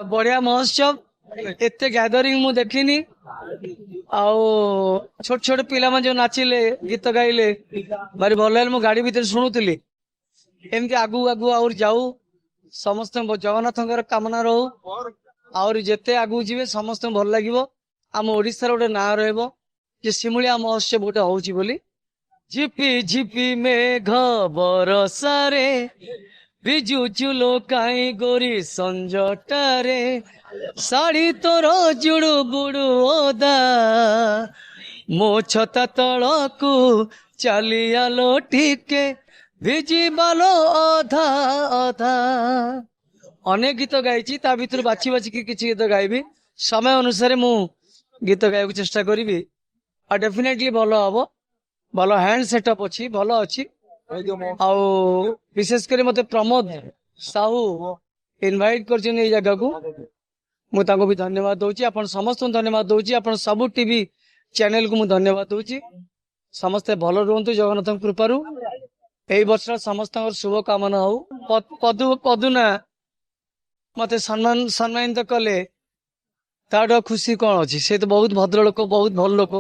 बढ़िया महोत्सव एते गैदरिंग मु देखिनी आउ छोट छोट पिला जो नाचिले गीत गाइले भारी भल मु गाड़ी भीतर शुणुली एमती आगु आगु आउर जाऊ समस्त जगन्नाथ कामना रहू आउर जेते आगु जीवे समस्त भल लगे आम ओडिशार गोटे ना रहिबो जे सिमुलिया महोत्सव गोटे होउची बोली झिपी झिपी मेघ बरसारे बिजु चुलो काई गोरी संजटारे शाड़ी तोर जुड़ू बुड़ू ओदा मो छता तलकू चली आलो टिके भिजी बालो अधा अधा अनेक गीत गाई ता भीतर बाछी बाछिकी किसी गीत गायबी समय अनुसार मु गीत गायक चेष्टा करी और डेफिनेटली भल हम भल हैंड सेटअप अच्छी भल अच्छी आउ विशेष कर मते प्रमोद साहू इनवाइट कर जगह को मुझे भी धन्यवाद दूची आपण समस्त धन्यवाद दूची आपण सबू टीवी चैनल को मुझे धन्यवाद दूची समस्ते भल रुहतु जगन्नाथ कृपारू यही वर्ष समस्त शुभकामना हो पदुना मते सम्मानित कले तार खुशी कौन अच्छी से तो बहुत भद्र लोक बहुत भल लोक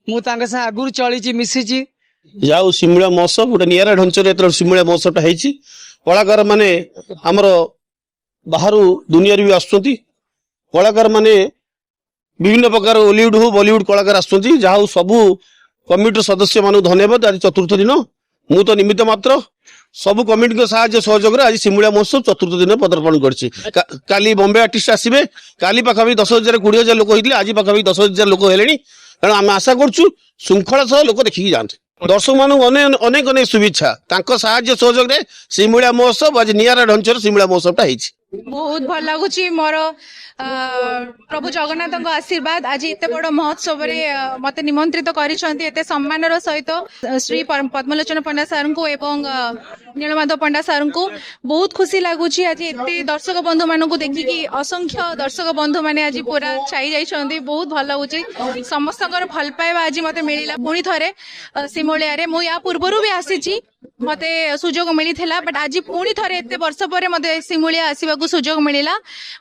मुझे आगुरी चली मिसी जाऊ सिमुलिया महोत्सव गोटे निरा ढंचर सिमुलिया महोत्सव कलाकार माने आमर बाहर दुनिया भी आसुंच कलाकार माने विभिन्न प्रकार हॉलीवुड हो बॉलीवुड कलाकार आसुंच जहाँ सबू कमिटी सदस्य मान धन्यवाद आज चतुर्थ दिन मु तो निमित्त मात्र सबू कमिटी साहाय्य सहयोग आज सिमुलिया महोत्सव चतुर्थ दिन पदार्पण कर बॉम्बे आर्टिस्ट आसवे काली पाखापाखि 10,000 20,000 लोक होते आज पाखापाखि 10,000 लोक हेले तेणु आम आशा करुँ श्रृंखला सह लोक देखिकी जाते दर्शक मान अनेक अनेक शुभेच्छा साहाय्य सहयोग सिमुलिया महोत्सव आज निरा ढंचर सिमुलिया महोत्सव बहुत भल लगुच मोर प्रभु जगन्नाथ आशीर्वाद आज एत बड़ महोत्सव मत निमंत्रित कर सम्मान सहित श्री पद्मलोचन पंडा सार को एवं नीलमाधव पंडा सार को बहुत खुशी लगुच आज एत दर्शक बंधु मान देखिकी असंख्य दर्शक बंधु मैंने आज पूरा छाई जाइए बहुत भल लगुच समस्त भल पाइबा आज मत मिलला पुणी थे सिमुलिया मु या पूर्वर भी आसी मते सुजोग मिली बट आज पुणी थे एत वर्ष पर मत सिमुलिया आसवाक सुजोग मिलला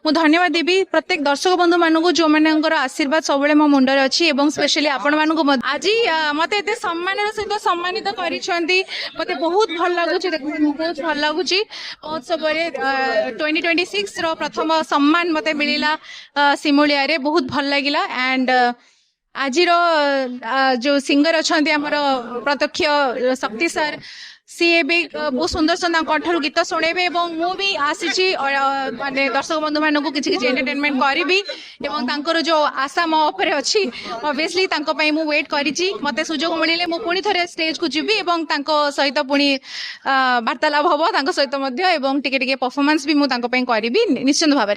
मु धन्यवाद देवी प्रत्येक दर्शक बंधु मानक जो मानकर आशीर्वाद सब मो मुंडर अच्छी स्पेशली आपण मानक आज मत एत सम्मान सहित सम्मानित कर बहुत भल लगुच बहुत भल लगुच महोत्सव 2026 प्रथम सम्मान मत मिलला सिमुलिया रे बहुत भल लगिला एंड आज जो सिंगर अच्छा प्रत्यक्ष शक्ति सार सी भी बहुत सुंदर सुंदर कंठर गीत शुणेबे मु भी आसी माने दर्शक बंधु मान को किसी एंटरटेनमेंट करी जो आशा मो उपरे अच्छी ऑब्वियसली मु वेट करी मते सुजोग मिले मु पुणी थे स्टेज को जीवी सहित पुणी वार्तालाप हम सहित टिके परफॉर्मेंस भी मुझे करी निश्चिंत भाव